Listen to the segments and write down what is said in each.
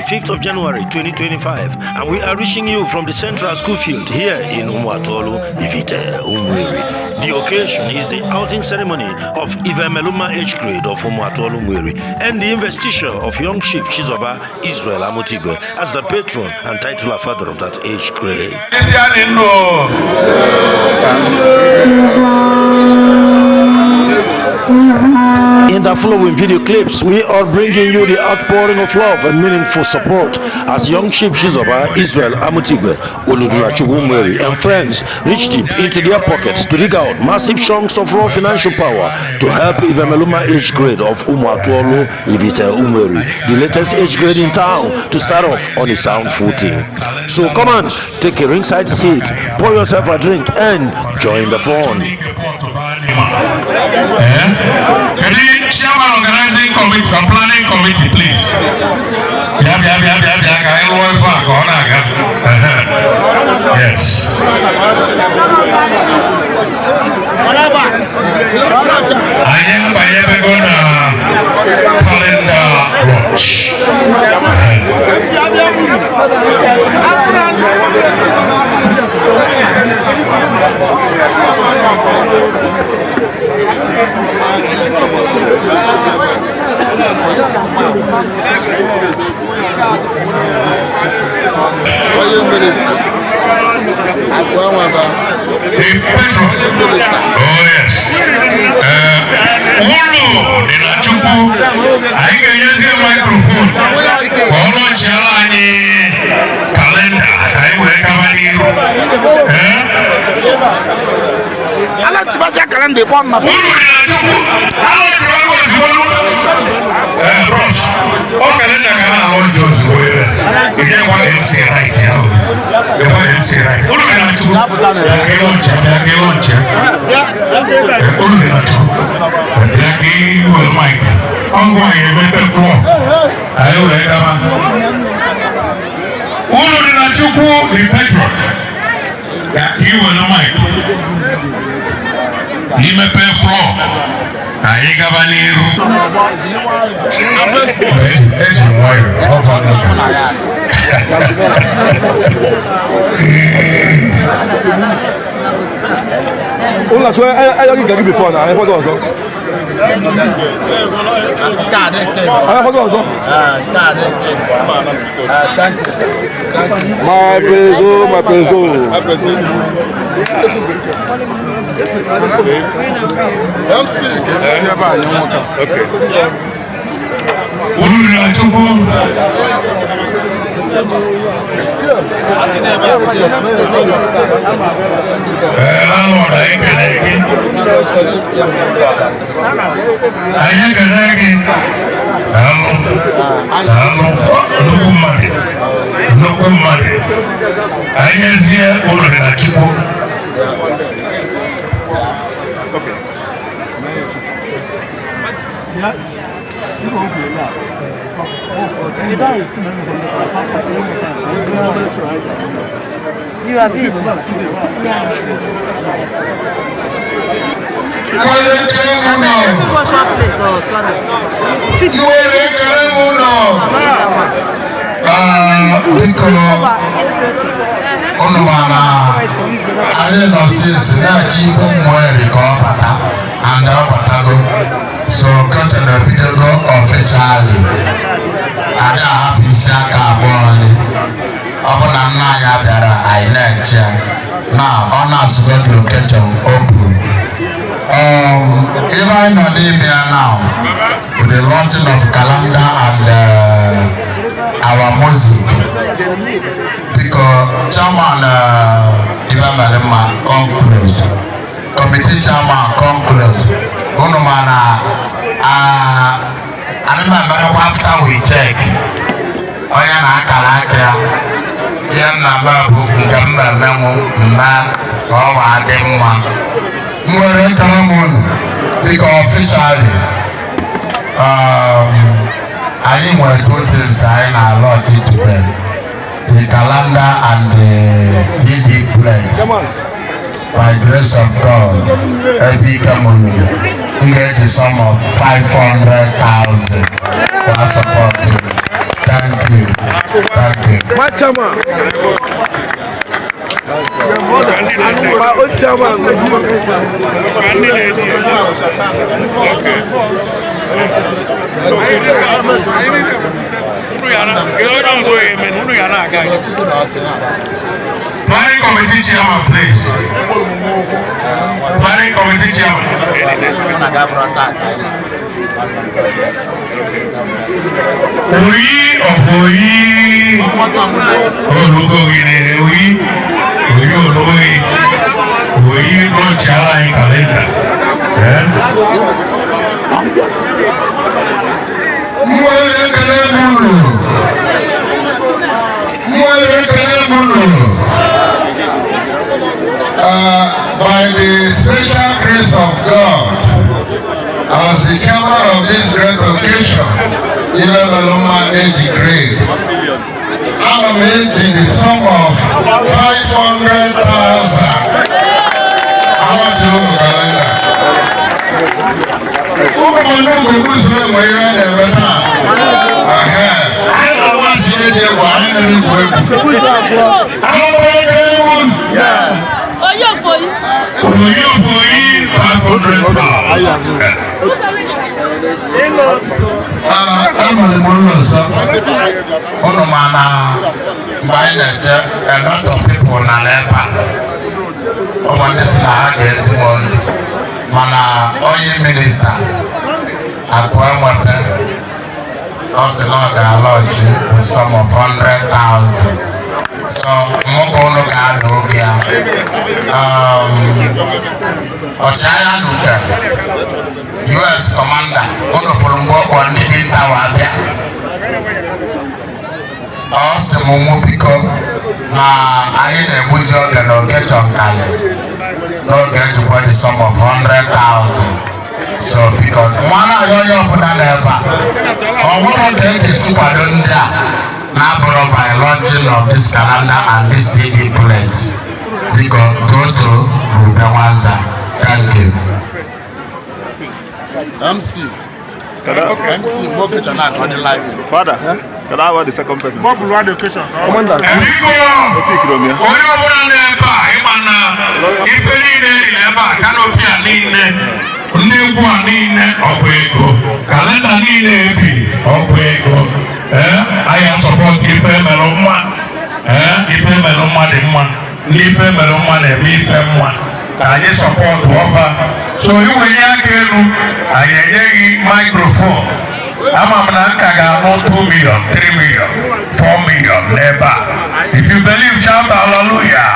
5th of January 2025, and we are reaching you from the Central School Field here in Umuatuolu, Umueri. The occasion is the outing ceremony of Emelumma age grade of Umuatuolu Umueri and the investiture of young chief Chizoba Israel Amutigwe as the patron and titular father of that age grade. In the following video clips, we are bringing you the outpouring of love and meaningful support as young Chief Chizoba Israel Amutigwe, Uludinachukwu and friends reach deep into their pockets to dig out massive chunks of raw financial power to help Emelumma age grade of Umuatuolu, Umueri, the latest age grade in town, to start off on a sound footing. So come on, take a ringside seat, pour yourself a drink and join the fun. The chairman organizing committee, planning committee, please. Yes. I am by ever gonna calendar watch. Oh yes. Uludinachukwu, I can use your microphone. Olo chalani calendar. I will come I like to pass a calendar. Uludinachukwu, how much was bros? Oh, calendar can I Jones. You don't want MC right now. You want MC right. Uludinachukwu, Uludinachukwu, the patron. That you will know Mike. He may pay floor. I Gavaniru. I don't before now. I forgot also. My Yes. You have it. So continue to go officially. Ada happy saka ball. Abona naya bera I lecture. Now honors go to get open. Even on Libya now with the launching of calendar and our music. Because chairman Emelumma conclude. Committee chairman conclude. I remember after we check. Oh yeah, na kalaka. Yeah, na babu ngamba memo ma. Oh wa demma. Umueri karamun. Because officially, I want to sign a lot to them. The calendar and the CD plates. By grace of God, every Cameroon get the sum of 500,000 for support. Thank you. you. Thank you. Machama. Planning committee chairman, please. Planning committee chairman. Oyi of Oyi. Oyi no chala in calendar. By the special grace of God, as the chairman of this great occasion, Emelumma age grade, I'm in the sum of 500,000. How much you look at that? A lot of people na Naira. Mana onye minista appointment of the Lord lodge with some of 100,000. So Mokono Gadogia Ochaya Luka US commander Ono Fulumbo on the Intawabia also Mumu Pico I in a wizard and get on Kale. Don't get to put the sum of 100,000. So because one of your never or one of them is super done there. Now by launching of this calendar and this CD plate. Because go to Bugawanza. Thank you. MC. MC mortgage and not on the live. Father, can I have the second person? What will the occasion? Commander. Calendar I am support Emelumma. Emelumma I support over. So you will I microphone. I'm not 2 million, 3 million, 4 million, never. If you believe, shout hallelujah.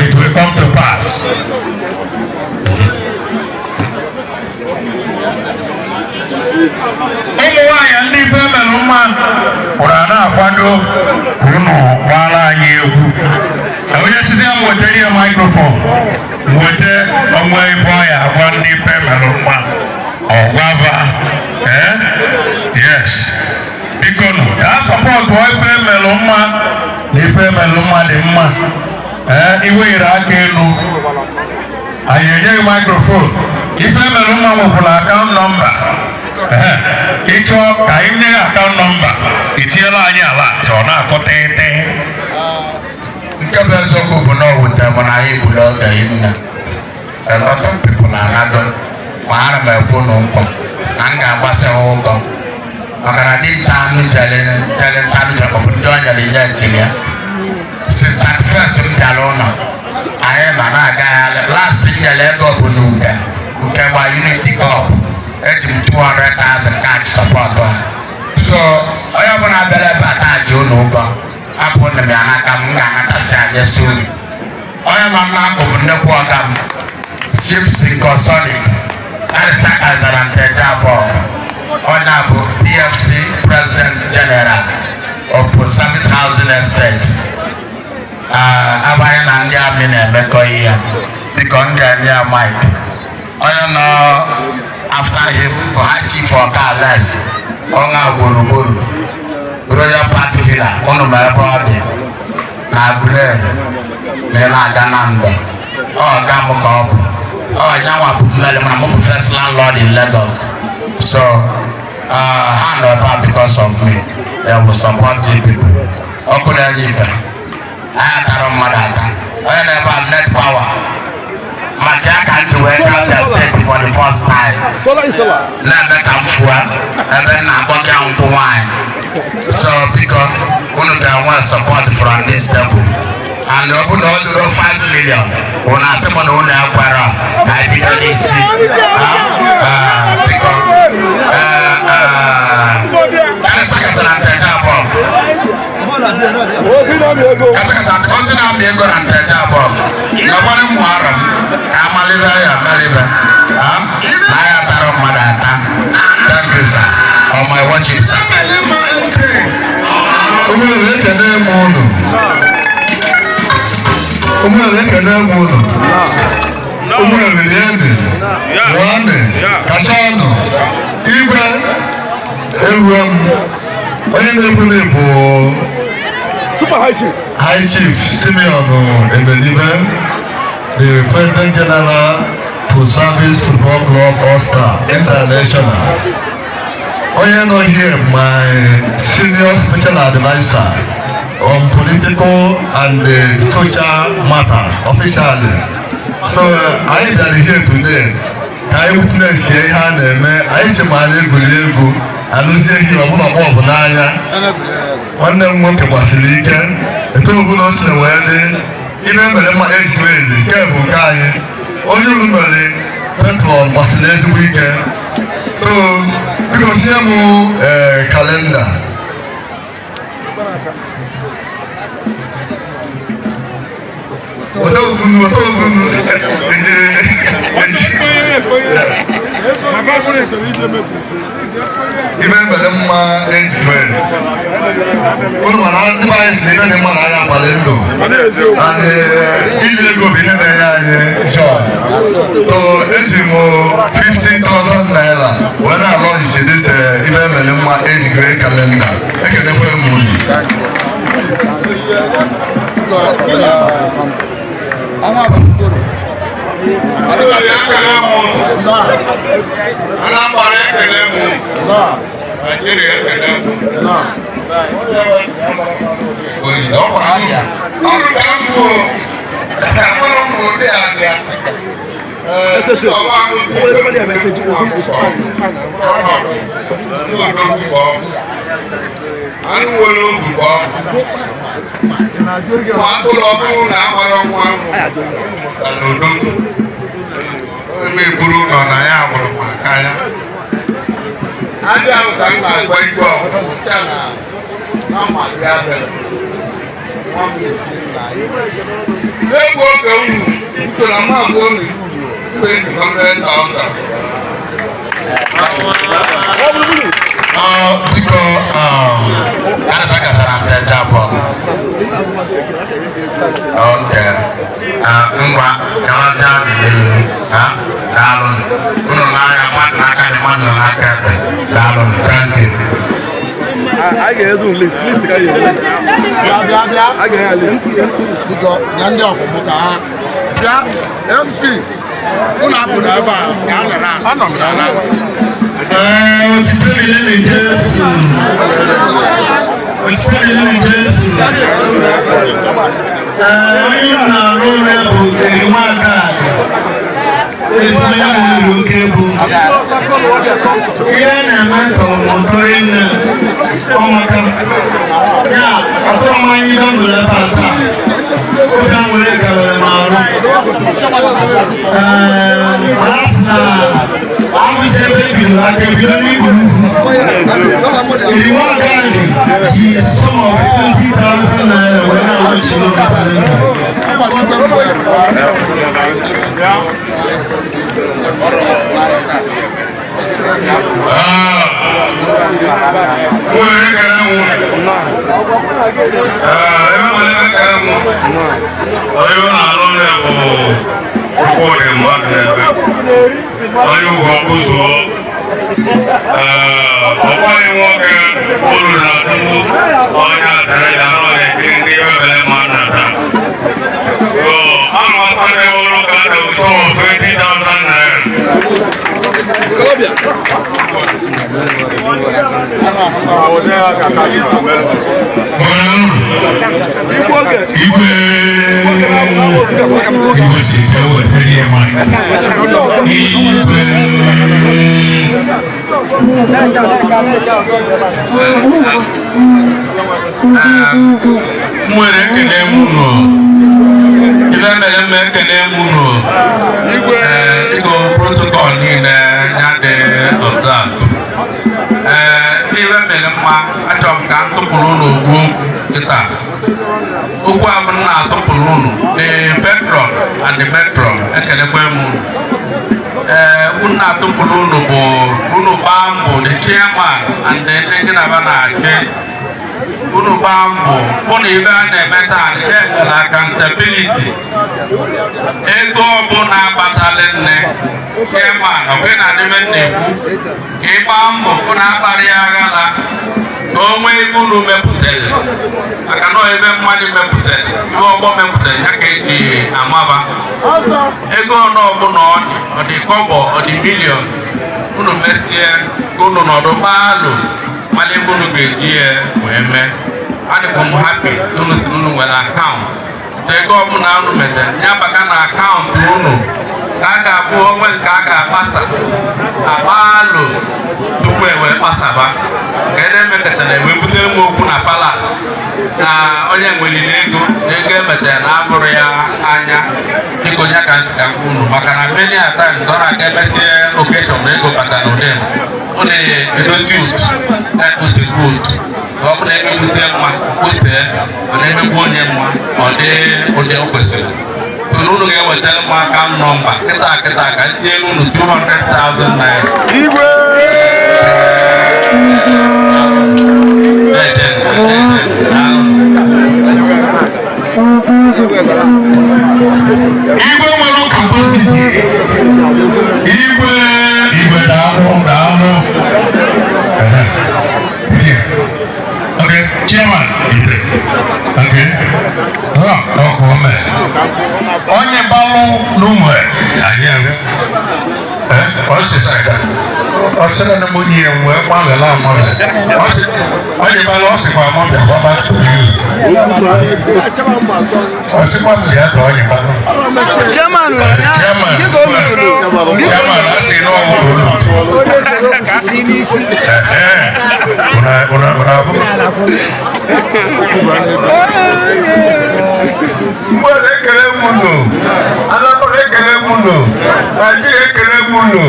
It will come to pass. Emelumma, Urana Kwado, Bruno, Wala Yehu. I will just say I'm with a microphone. With a way for Emelumma. Or Wava. Yes. Because that support boy Emelumma, Emelumma the man. Iwe Irakelu. I hear microphone. If Emelumma will pull account number. It's your account number. It's your line alert. So now go there. Because of with them when I belong a lot of people are not done. Anga basa huko wakana tanu jale kabundonya lijanjilia sister first mjalona ayema na gaya last jale go bunuga ukeba unity cup eti 200,000 cash support so ayama na bele bata jono go apo na mianaka mga ngata Yesu ayama na ko bunne ko agam chief sinkosonic Honorable PFC President General of Service Housing Estate. Abayan Andia Mine Mekoya, because India Mike. I know after him, Chief for Carles, Onga Buruburu, Royal Party Villa, one of my body, Nagre, Nela Gananda, or Gamukop. Oh, now I'm first landlord in Lagos. So, hand up because of me. They will support the people. Uludinachukwu. I have Mother. I never let power. My can't wake up the state for the first time. Never come for and then I got down to wine. So because one of them was support from this temple. And open all the 5 million. When I say on the Aquara, I didn't see. Thank you, sir. On my watching, sir. Super High Chief Simeon Emelumma, the President General to Service Football Club All-Star International. I am not here, my senior special advisor on political and social matters officially. So I am here today. I witness here and I am and we say here, one of them was leaking. The two of us in the wedding, even my age grade, careful guy, only petrol was last weekend. So, because here more calendar. Emelumma age grade. One man advice even the man I am Palendo. And illegal behavior job. So it's 15,000 naira. When I launched this Emelumma age grade calendar, I can never move. I get a list. I get a list. Because MC. Umueri ekele muno. Ibe mere mme ekele muno. Ịgo protocol niile ya dị observed. Ibe mere mma achọrọ m ka m tụpụrụ unu okwu kịta. Okwu ahụ m na-atụpụrụ unu. The patron and the matron ekelekwe m unu. Unu na-atụpụrụ unu bụ unu gbaa mbọ the chairman and the ndị na-aba na-achị. Unu gbaa mbọ hụ na ibe a na-eme taa na accountability. Ego ọbụla agbatalị nne chairman ọbụghị na-adịbe na-ekwu ka ịgba mbọ hụ na akparị aghala ka o nwee ebe unu mepụtara maka na ebe mmadụ mepụtara ibe ọgbọ mepụtara ya ka eji amaba ego ọnụ ọbụla ọ dị kọbọ ọ dị milion unu mesie ka unu nọdụ gbaalụ mana ebe unu ga-eji ya wee mee adịkwa m happy unu si unu nwere akaụntụ ego ọbụla unu metere ya baka na akaụntụ unu ka a ga-abụ onwe nke a ga-akpasa akpaalụ tupu ewee kpasaba ka ede emekọtara ewepụtere m okwu na palas na onye nweliri ego na ego emetere na abụrụ ya anya dịka onye ka nsị ka unu maka na many a times ọ na-aga emesie okeshọn na ego bata na ụdị ọ na-edozi utu na-ekpusikwa utu ọ bụ na emegbute mma kwụsịe mana emegbu onye mma ọ dị ụdị o kwesịrị unu ga-ewetara m aka nọmba kịta ka tinyere unu 200,000 naira. Igwe nwere kapasiti. Igwe daalụ. Okay, chairman. Okay. Onye balụ n'Umueri anyị ọsịrị na m onye nwe gbalịla amalị onye balụ ọsịkwa amabịa gbaba ọsịkwa m ya ka onye balụ chairman asị n'ọmụrụ Umueri ekele m unu, Anambra ekele m unu, Nigeria ekele m unu,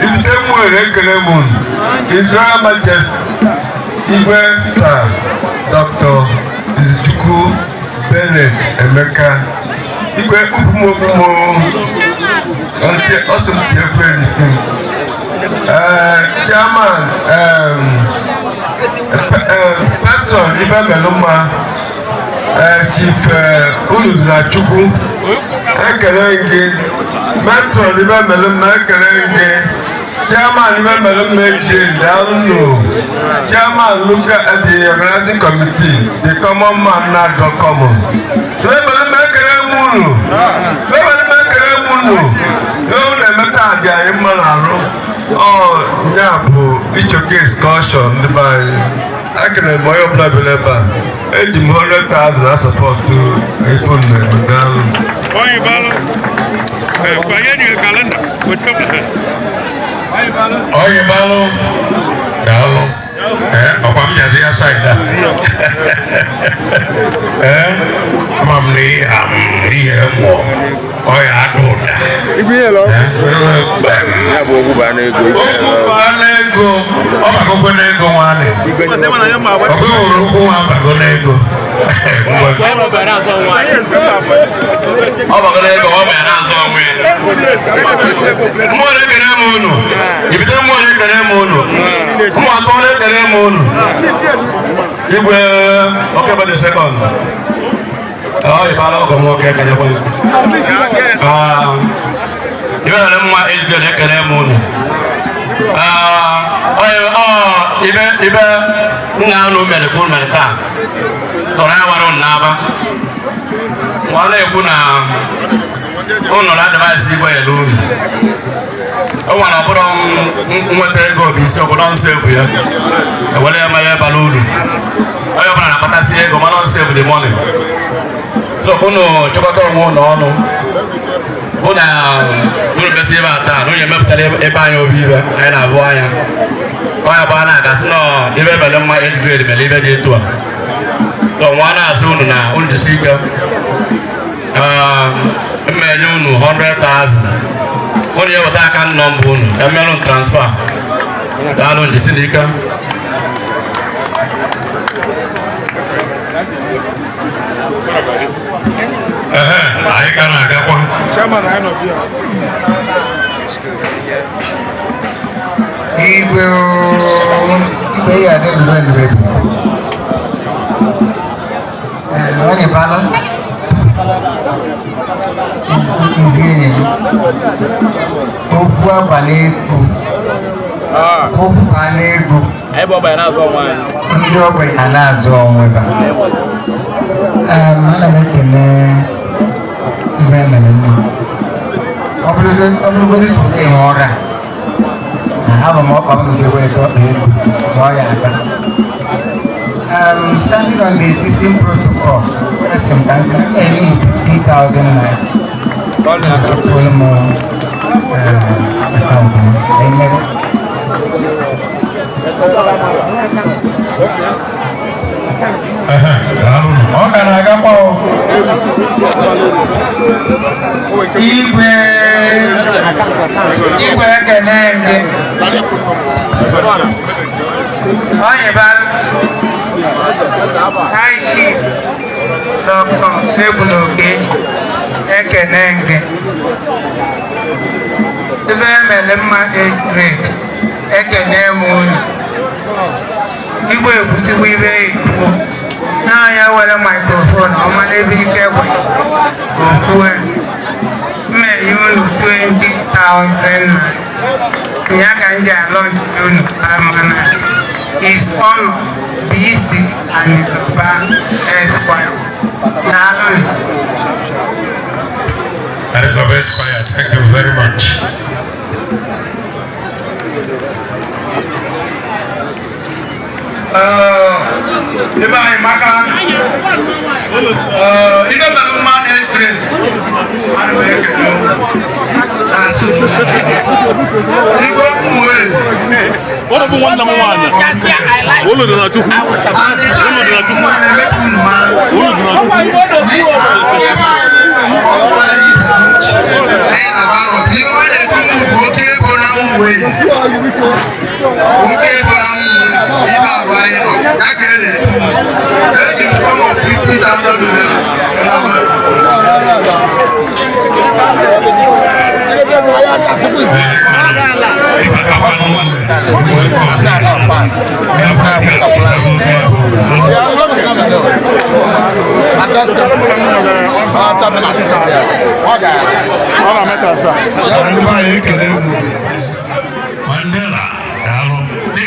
Ibute Umueri ekele m unu, Israel Majesty Igwe Sir Dr. Izuchukwu Bennett Emeka Igwe Ubumobumo Ọsịmpi Ekwenisi Chairman Patron Emelumma Chief Uludinachukwu ekele gị Patron Emelumma ekele gị Chairman Emelumma ejiri daalụ Chairman look at the organizing committee the common man na common Emelumma ekele munu na-emeta adị anyị mma n'arụ ya bụ ichoke excursion ndị be anyị ekele m onye ọbụla bịara ebe a eji m 100,000 asọpọtụ ego mmemme daalụ onye balụ daalụ ọkwa m nyazi ya saịda ama m na ihe mmụọ ọya adụ ụda n'ego ọ bagokwe n'ego nwanne ọ bụghị ụkwụ nwa bago n'ego ọ bago n'ego ọ bịa na-azụ onwe Umueri ekele m unu Ibute Umueri ekele m unu Umuatuolu ekele m unu Igwe Okebede second ọ ịbala ọgọ nwoke ekele ibe mere mma ezigbo ekele m unu ibe nna unu mere ka unu mere taa tọrọ ya wara unu n'aba nwa na-ekwu na unu na advice igwe ya n'unu o nwere ọbụrụ nweta ego bụ isi obodo nsọ egwu ya ewere ya mara ịbara uru onye ọbụla na-akpatasị ego mana nsọ egwu the money so unu chịkọta onwe ụlọ ọnụ bụ na unu mesị ebe a taa na onye mepụtara ebe anyị obi ibe anyị na-abụ anya onye bụ a na-agasị nọ ibe ebele mma age grade mere ibe dị etu a so nwa na-asị unu na unu jisi ike mmenye unu 100,000 unu ya weta aka nọmba unu emelụ transfer daalụ njisi n'ike anyị ka na-agakwa igwe ya dị mgbe onye bala izi okwu abalị ego okwu anụ ego ndị ogbenye na-azụ onwe ha ana m ekele mgbe Emelumma ọ bụrụgodị so ịnwe ọrịa abụ m ọkpa m ga-ewe ego ma ọ ya aga standing on the existing protocol, some can any 50,000 naira. All the account. Aishi Dr. Ebunoke Ekenenge Ebe Emelumma age grade Ekene Munu Igwe ekwusiwo ibe Igbo na-anya were microphone ọma n'ebe ike egbe okwue mmeri unu 20,000 ya ka nji alọnji unu amana is honor BC and Isoba Esquire. That is of Esquire. Thank you very much. Maka Emelumma age grade. What about one number one? Uludinachukwu. Mandela, the